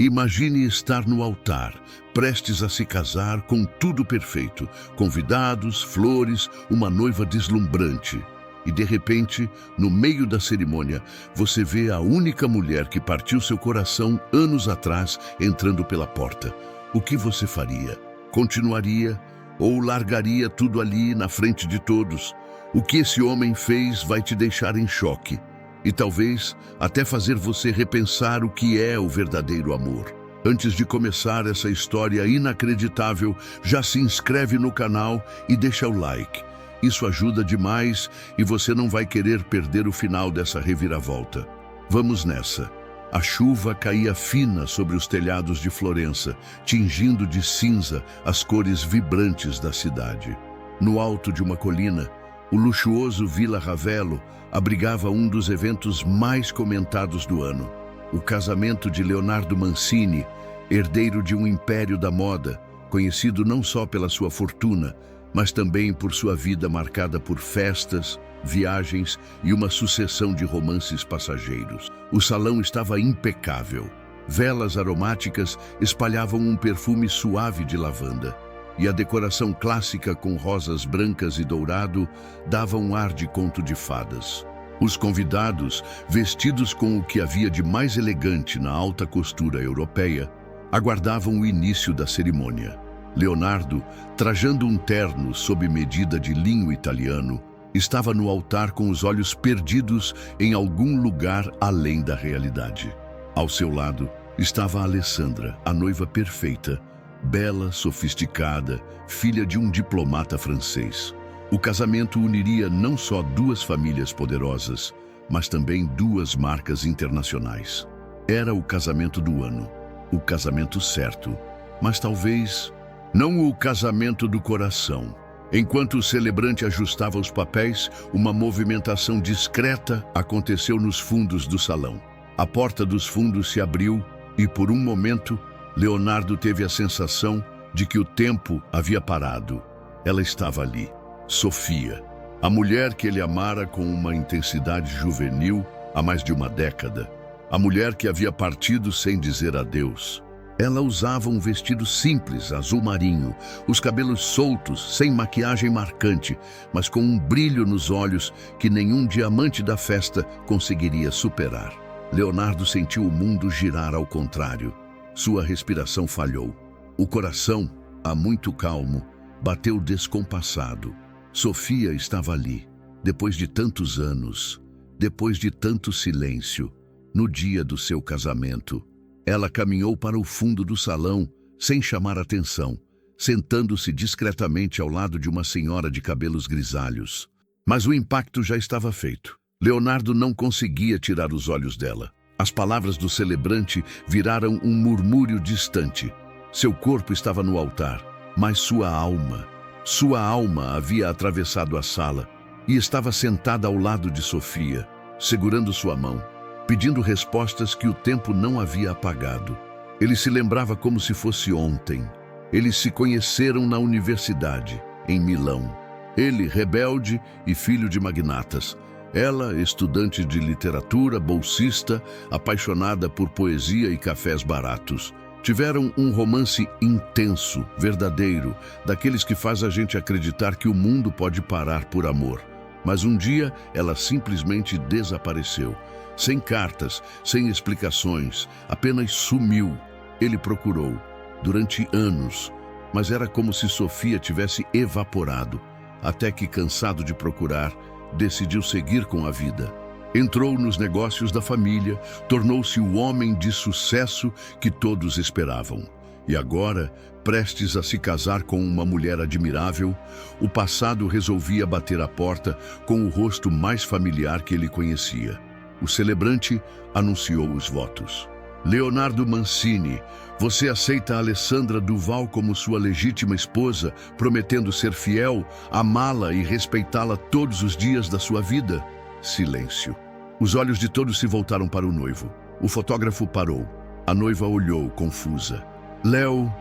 Imagine estar no altar, prestes a se casar com tudo perfeito, convidados, flores, uma noiva deslumbrante. E de repente, no meio da cerimônia, você vê a única mulher que partiu seu coração anos atrás entrando pela porta. O que você faria? Continuaria ou largaria tudo ali na frente de todos? O que esse homem fez vai te deixar em choque e talvez até fazer você repensar o que é o verdadeiro amor. Antes de começar essa história inacreditável, já se inscreve no canal e deixa o like. Isso ajuda demais e você não vai querer perder o final dessa reviravolta. Vamos nessa. A chuva caía fina sobre os telhados de Florença, tingindo de cinza as cores vibrantes da cidade. No alto de uma colina, o luxuoso Villa Ravello abrigava um dos eventos mais comentados do ano. O casamento de Leonardo Mancini, herdeiro de um império da moda, conhecido não só pela sua fortuna, mas também por sua vida marcada por festas, viagens e uma sucessão de romances passageiros. O salão estava impecável. Velas aromáticas espalhavam um perfume suave de lavanda, e a decoração clássica com rosas brancas e dourado dava um ar de conto de fadas. Os convidados, vestidos com o que havia de mais elegante na alta costura europeia, aguardavam o início da cerimônia. Leonardo, trajando um terno sob medida de linho italiano, estava no altar com os olhos perdidos em algum lugar além da realidade. Ao seu lado estava Alessandra, a noiva perfeita, bela, sofisticada, filha de um diplomata francês. O casamento uniria não só duas famílias poderosas, mas também duas marcas internacionais. Era o casamento do ano, o casamento certo, mas talvez não o casamento do coração. Enquanto o celebrante ajustava os papéis, uma movimentação discreta aconteceu nos fundos do salão. A porta dos fundos se abriu e, por um momento, Leonardo teve a sensação de que o tempo havia parado. Ela estava ali, Sofia, a mulher que ele amara com uma intensidade juvenil há mais de uma década. A mulher que havia partido sem dizer adeus. Ela usava um vestido simples, azul marinho, os cabelos soltos, sem maquiagem marcante, mas com um brilho nos olhos que nenhum diamante da festa conseguiria superar. Leonardo sentiu o mundo girar ao contrário. Sua respiração falhou. O coração, há muito calmo, bateu descompassado. Sofia estava ali, depois de tantos anos, depois de tanto silêncio, no dia do seu casamento. Ela caminhou para o fundo do salão, sem chamar atenção, sentando-se discretamente ao lado de uma senhora de cabelos grisalhos. Mas o impacto já estava feito. Leonardo não conseguia tirar os olhos dela. As palavras do celebrante viraram um murmúrio distante. Seu corpo estava no altar, mas sua alma havia atravessado a sala e estava sentada ao lado de Sofia, segurando sua mão, pedindo respostas que o tempo não havia apagado. Ele se lembrava como se fosse ontem. Eles se conheceram na universidade, em Milão. Ele, rebelde e filho de magnatas. Ela, estudante de literatura, bolsista, apaixonada por poesia e cafés baratos. Tiveram um romance intenso, verdadeiro, daqueles que faz a gente acreditar que o mundo pode parar por amor. Mas um dia ela simplesmente desapareceu. Sem cartas, sem explicações, apenas sumiu. Ele procurou, durante anos, mas era como se Sofia tivesse evaporado, até que, cansado de procurar, decidiu seguir com a vida. Entrou nos negócios da família, tornou-se o homem de sucesso que todos esperavam. E agora, prestes a se casar com uma mulher admirável, o passado resolvia bater à porta com o rosto mais familiar que ele conhecia. O celebrante anunciou os votos. Leonardo Mancini, você aceita Alessandra Duval como sua legítima esposa, prometendo ser fiel, amá-la e respeitá-la todos os dias da sua vida? Silêncio. Os olhos de todos se voltaram para o noivo. O fotógrafo parou. A noiva olhou, confusa. Léo,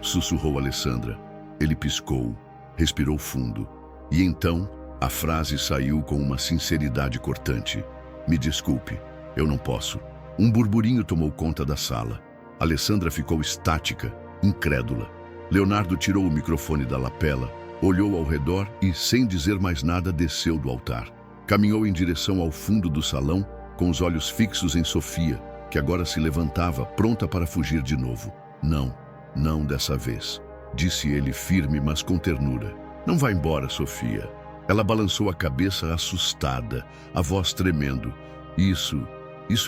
sussurrou Alessandra. Ele piscou, respirou fundo. E então, a frase saiu com uma sinceridade cortante. Me desculpe, eu não posso. Um burburinho tomou conta da sala. Alessandra ficou estática, incrédula. Leonardo tirou o microfone da lapela, olhou ao redor e, sem dizer mais nada, desceu do altar. Caminhou em direção ao fundo do salão, com os olhos fixos em Sofia, que agora se levantava, pronta para fugir de novo. Não, não dessa vez, disse ele firme, mas com ternura. Não vá embora, Sofia. Ela balançou a cabeça assustada, a voz tremendo. Isso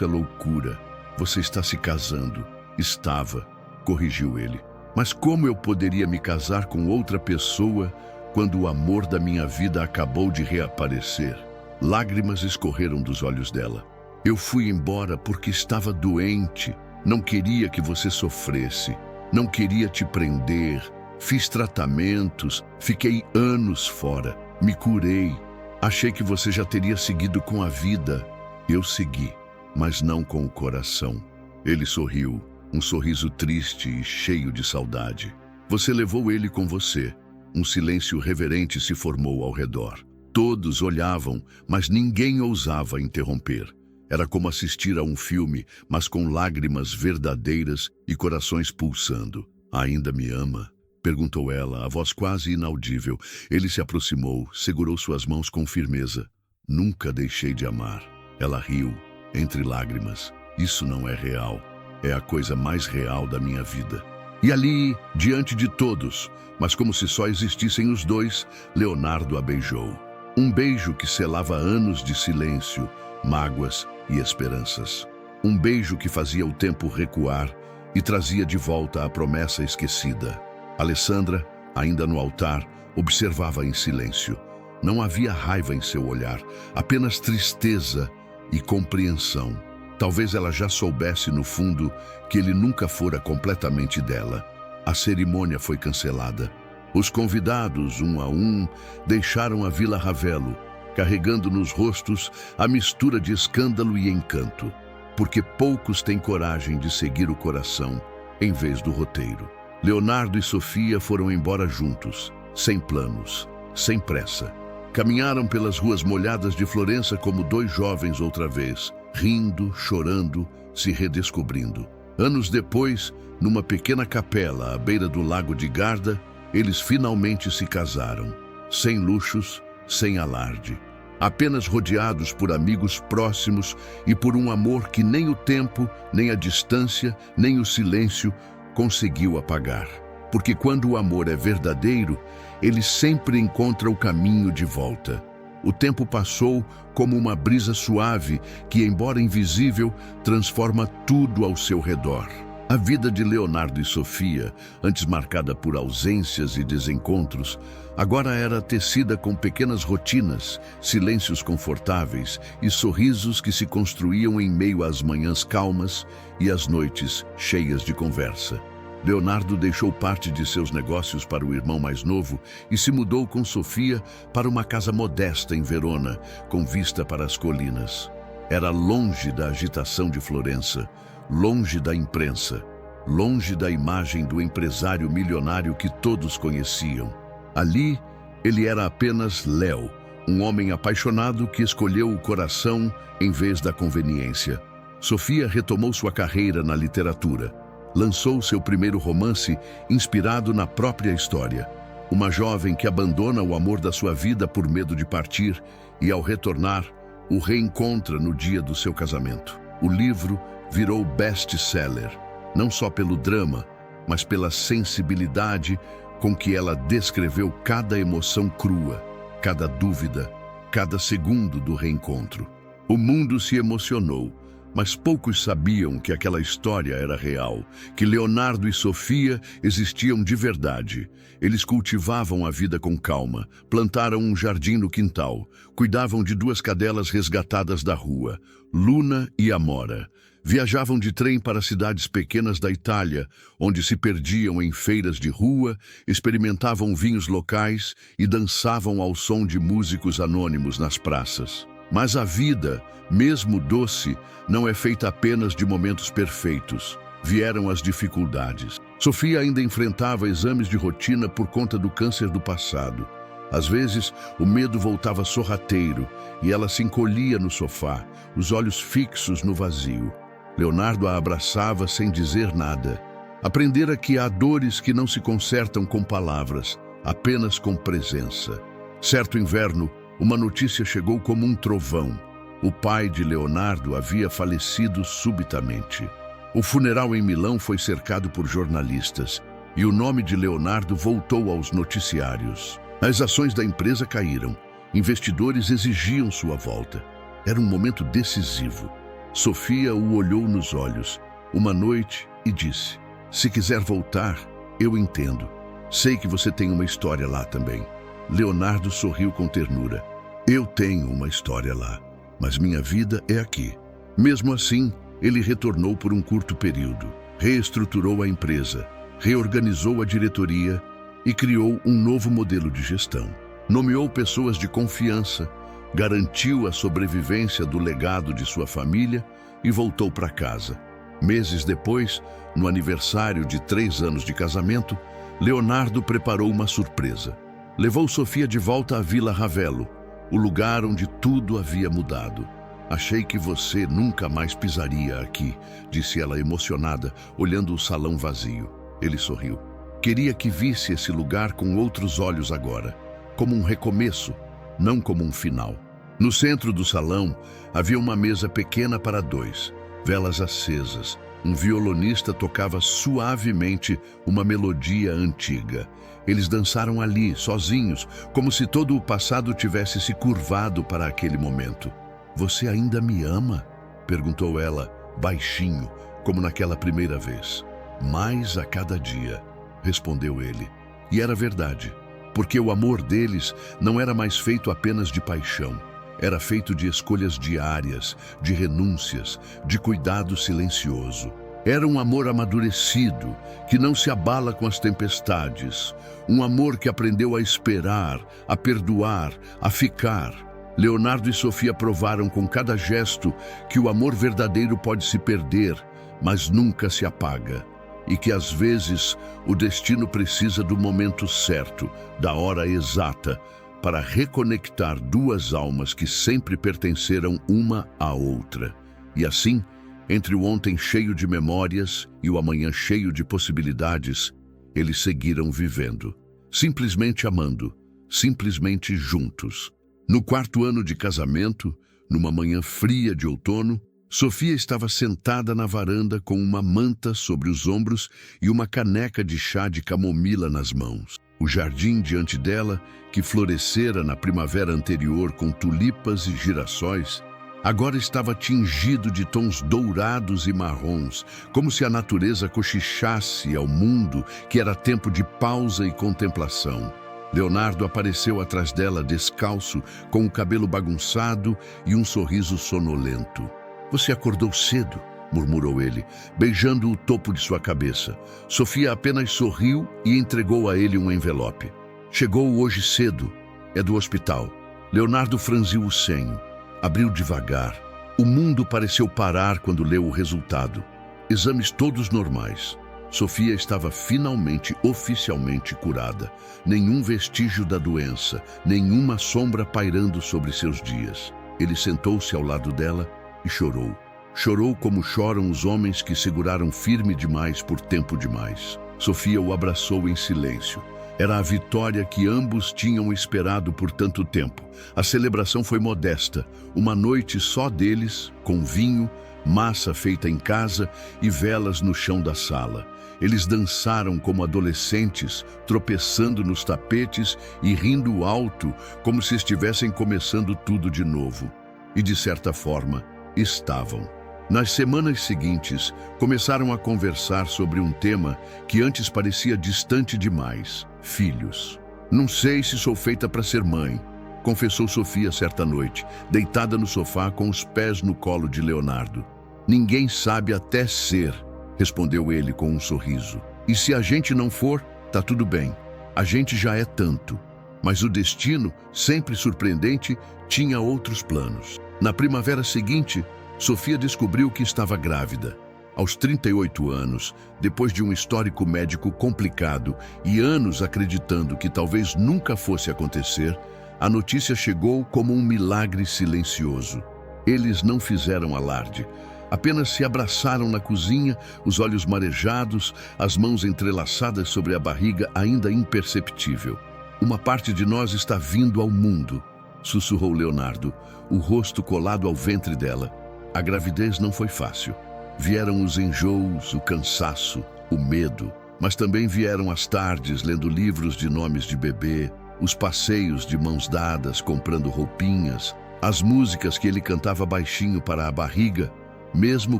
é loucura. Você está se casando. Estava, corrigiu ele. Mas como eu poderia me casar com outra pessoa quando o amor da minha vida acabou de reaparecer? Lágrimas escorreram dos olhos dela. Eu fui embora porque estava doente. Não queria que você sofresse. Não queria te prender. Fiz tratamentos. Fiquei anos fora. Me curei. Achei que você já teria seguido com a vida. Eu segui, mas não com o coração. Ele sorriu, um sorriso triste e cheio de saudade. Você levou ele com você. Um silêncio reverente se formou ao redor. Todos olhavam, mas ninguém ousava interromper. Era como assistir a um filme, mas com lágrimas verdadeiras e corações pulsando. Ainda me ama? Perguntou ela, a voz quase inaudível. Ele se aproximou, segurou suas mãos com firmeza. Nunca deixei de amar. Ela riu, entre lágrimas. Isso não é real. É a coisa mais real da minha vida. E ali, diante de todos, mas como se só existissem os dois, Leonardo a beijou. Um beijo que selava anos de silêncio, mágoas e esperanças. Um beijo que fazia o tempo recuar e trazia de volta a promessa esquecida. Alessandra, ainda no altar, observava em silêncio. Não havia raiva em seu olhar, apenas tristeza e compreensão. Talvez ela já soubesse no fundo que ele nunca fora completamente dela. A cerimônia foi cancelada. Os convidados, um a um, deixaram a Vila Ravelo, carregando nos rostos a mistura de escândalo e encanto, porque poucos têm coragem de seguir o coração em vez do roteiro. Leonardo e Sofia foram embora juntos, sem planos, sem pressa. Caminharam pelas ruas molhadas de Florença como dois jovens outra vez, rindo, chorando, se redescobrindo. Anos depois, numa pequena capela à beira do lago de Garda, eles finalmente se casaram, sem luxos, sem alarde, apenas rodeados por amigos próximos e por um amor que nem o tempo, nem a distância, nem o silêncio conseguiu apagar. Porque quando o amor é verdadeiro, ele sempre encontra o caminho de volta. O tempo passou como uma brisa suave que, embora invisível, transforma tudo ao seu redor. A vida de Leonardo e Sofia, antes marcada por ausências e desencontros, agora era tecida com pequenas rotinas, silêncios confortáveis e sorrisos que se construíam em meio às manhãs calmas e às noites cheias de conversa. Leonardo deixou parte de seus negócios para o irmão mais novo e se mudou com Sofia para uma casa modesta em Verona, com vista para as colinas. Era longe da agitação de Florença, longe da imprensa, longe da imagem do empresário milionário que todos conheciam. Ali, ele era apenas Léo, um homem apaixonado que escolheu o coração em vez da conveniência. Sofia retomou sua carreira na literatura. Lançou seu primeiro romance inspirado na própria história. Uma jovem que abandona o amor da sua vida por medo de partir e, ao retornar, o reencontra no dia do seu casamento. O livro virou best-seller, não só pelo drama, mas pela sensibilidade com que ela descreveu cada emoção crua, cada dúvida, cada segundo do reencontro. O mundo se emocionou, mas poucos sabiam que aquela história era real, que Leonardo e Sofia existiam de verdade. Eles cultivavam a vida com calma, plantaram um jardim no quintal, cuidavam de duas cadelas resgatadas da rua, Luna e Amora. Viajavam de trem para cidades pequenas da Itália, onde se perdiam em feiras de rua, experimentavam vinhos locais e dançavam ao som de músicos anônimos nas praças. Mas a vida, mesmo doce, não é feita apenas de momentos perfeitos. Vieram as dificuldades. Sofia ainda enfrentava exames de rotina por conta do câncer do passado. Às vezes, o medo voltava sorrateiro e ela se encolhia no sofá, os olhos fixos no vazio. Leonardo a abraçava sem dizer nada. Aprendera que há dores que não se consertam com palavras, apenas com presença. Certo inverno, uma notícia chegou como um trovão. O pai de Leonardo havia falecido subitamente. O funeral em Milão foi cercado por jornalistas e o nome de Leonardo voltou aos noticiários. As ações da empresa caíram. Investidores exigiam sua volta. Era um momento decisivo. Sofia o olhou nos olhos uma noite e disse: "Se quiser voltar, eu entendo. Sei que você tem uma história lá também." Leonardo sorriu com ternura. "Eu tenho uma história lá, mas minha vida é aqui." Mesmo assim, ele retornou por um curto período, reestruturou a empresa, reorganizou a diretoria e criou um novo modelo de gestão. Nomeou pessoas de confiança, garantiu a sobrevivência do legado de sua família e voltou para casa. Meses depois, no aniversário de 3 anos de casamento, Leonardo preparou uma surpresa. Levou Sofia de volta à Vila Ravello, o lugar onde tudo havia mudado. "Achei que você nunca mais pisaria aqui", disse ela emocionada, olhando o salão vazio. Ele sorriu. "Queria que visse esse lugar com outros olhos agora, como um recomeço, não como um final." No centro do salão havia uma mesa pequena para 2, velas acesas. Um violonista tocava suavemente uma melodia antiga. Eles dançaram ali, sozinhos, como se todo o passado tivesse se curvado para aquele momento. "Você ainda me ama?" perguntou ela, baixinho, como naquela primeira vez. "Mais a cada dia", respondeu ele. E era verdade, porque o amor deles não era mais feito apenas de paixão. Era feito de escolhas diárias, de renúncias, de cuidado silencioso. Era um amor amadurecido, que não se abala com as tempestades. Um amor que aprendeu a esperar, a perdoar, a ficar. Leonardo e Sofia provaram com cada gesto que o amor verdadeiro pode se perder, mas nunca se apaga. E que às vezes o destino precisa do momento certo, da hora exata, para reconectar 2 almas que sempre pertenceram uma à outra. E assim, entre o ontem cheio de memórias e o amanhã cheio de possibilidades, eles seguiram vivendo, simplesmente amando, simplesmente juntos. No 4º ano de casamento, numa manhã fria de outono, Sofia estava sentada na varanda com uma manta sobre os ombros e uma caneca de chá de camomila nas mãos. O jardim diante dela, que florescera na primavera anterior com tulipas e girassóis, agora estava tingido de tons dourados e marrons, como se a natureza cochichasse ao mundo que era tempo de pausa e contemplação. Leonardo apareceu atrás dela descalço, com o cabelo bagunçado e um sorriso sonolento. "Você acordou cedo", murmurou ele, beijando o topo de sua cabeça. Sofia apenas sorriu e entregou a ele um envelope. "Chegou hoje cedo. É do hospital." Leonardo franziu o senho. Abriu devagar. O mundo pareceu parar quando leu o resultado. Exames todos normais. Sofia estava finalmente, oficialmente curada. Nenhum vestígio da doença, nenhuma sombra pairando sobre seus dias. Ele sentou-se ao lado dela e chorou. Chorou como choram os homens que seguraram firme demais por tempo demais. Sofia o abraçou em silêncio. Era a vitória que ambos tinham esperado por tanto tempo. A celebração foi modesta. Uma noite só deles, com vinho, massa feita em casa e velas no chão da sala. Eles dançaram como adolescentes, tropeçando nos tapetes e rindo alto, como se estivessem começando tudo de novo. E, de certa forma, estavam. Nas semanas seguintes, começaram a conversar sobre um tema que antes parecia distante demais: filhos. "Não sei se sou feita para ser mãe", confessou Sofia certa noite, deitada no sofá com os pés no colo de Leonardo. "Ninguém sabe até ser", respondeu ele com um sorriso. "E se a gente não for, tá tudo bem. A gente já é tanto." Mas o destino, sempre surpreendente, tinha outros planos. Na primavera seguinte, Sofia descobriu que estava grávida. Aos 38 anos, depois de um histórico médico complicado e anos acreditando que talvez nunca fosse acontecer, a notícia chegou como um milagre silencioso. Eles não fizeram alarde. Apenas se abraçaram na cozinha, os olhos marejados, as mãos entrelaçadas sobre a barriga ainda imperceptível. Uma parte de nós está vindo ao mundo, sussurrou Leonardo, o rosto colado ao ventre dela. A gravidez não foi fácil. Vieram os enjoos, o cansaço, o medo, mas também vieram as tardes lendo livros de nomes de bebê, os passeios de mãos dadas comprando roupinhas, as músicas que ele cantava baixinho para a barriga, mesmo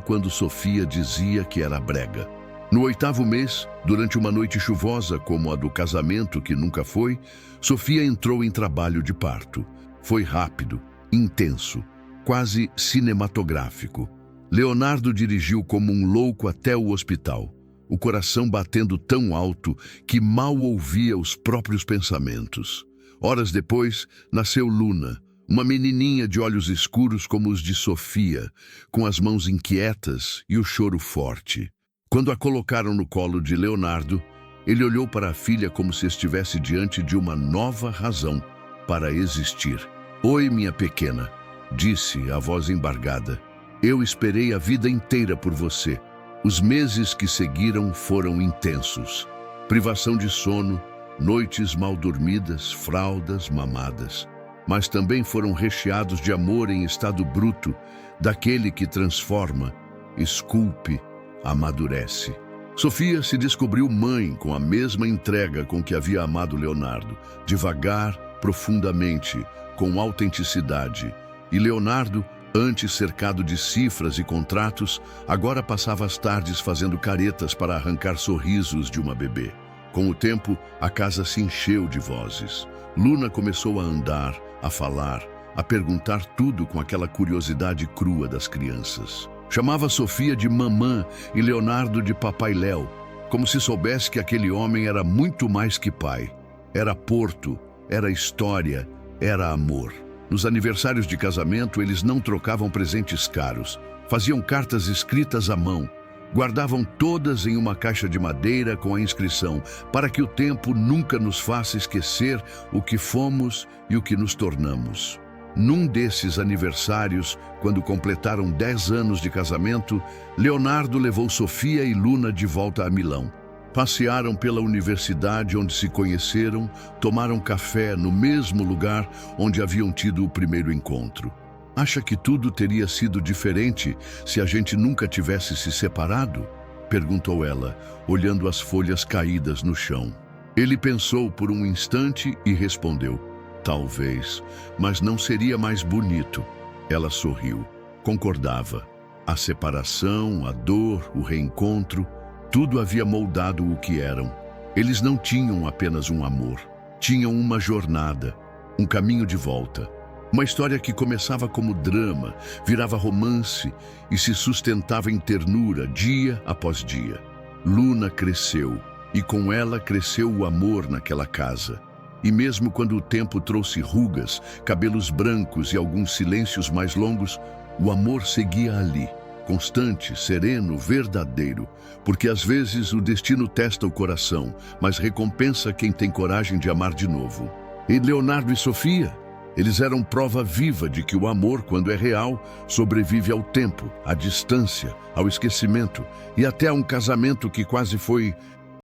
quando Sofia dizia que era brega. No 8º mês, durante uma noite chuvosa como a do casamento que nunca foi, Sofia entrou em trabalho de parto. Foi rápido, intenso, quase cinematográfico. Leonardo dirigiu como um louco até o hospital, o coração batendo tão alto que mal ouvia os próprios pensamentos. Horas depois, nasceu Luna, uma menininha de olhos escuros como os de Sofia, com as mãos inquietas e o choro forte. Quando a colocaram no colo de Leonardo, ele olhou para a filha como se estivesse diante de uma nova razão para existir. "Oi, minha pequena", disse a voz embargada. "Eu esperei a vida inteira por você." Os meses que seguiram foram intensos. Privação de sono, noites mal dormidas, fraldas mamadas. Mas também foram recheados de amor em estado bruto, daquele que transforma, esculpe, amadurece. Sofia se descobriu mãe com a mesma entrega com que havia amado Leonardo, devagar, profundamente, com autenticidade. E Leonardo, antes cercado de cifras e contratos, agora passava as tardes fazendo caretas para arrancar sorrisos de uma bebê. Com o tempo, a casa se encheu de vozes. Luna começou a andar, a falar, a perguntar tudo com aquela curiosidade crua das crianças. Chamava Sofia de mamã e Leonardo de papai Léo, como se soubesse que aquele homem era muito mais que pai. Era porto, era história, era amor. Nos aniversários de casamento, eles não trocavam presentes caros. Faziam cartas escritas à mão. Guardavam todas em uma caixa de madeira com a inscrição "para que o tempo nunca nos faça esquecer o que fomos e o que nos tornamos." Num desses aniversários, quando completaram 10 anos de casamento, Leonardo levou Sofia e Luna de volta a Milão. Passearam pela universidade onde se conheceram, tomaram café no mesmo lugar onde haviam tido o primeiro encontro. "Acha que tudo teria sido diferente se a gente nunca tivesse se separado?" perguntou ela, olhando as folhas caídas no chão. Ele pensou por um instante e respondeu: "Talvez, mas não seria mais bonito." Ela sorriu. Concordava. A separação, a dor, o reencontro, tudo havia moldado o que eram. Eles não tinham apenas um amor. Tinham uma jornada, um caminho de volta. Uma história que começava como drama, virava romance e se sustentava em ternura dia após dia. Luna cresceu, e com ela cresceu o amor naquela casa. E mesmo quando o tempo trouxe rugas, cabelos brancos e alguns silêncios mais longos, o amor seguia ali, constante, sereno, verdadeiro, porque às vezes o destino testa o coração, mas recompensa quem tem coragem de amar de novo. E Leonardo e Sofia? Eles eram prova viva de que o amor, quando é real, sobrevive ao tempo, à distância, ao esquecimento e até a um casamento que quase foi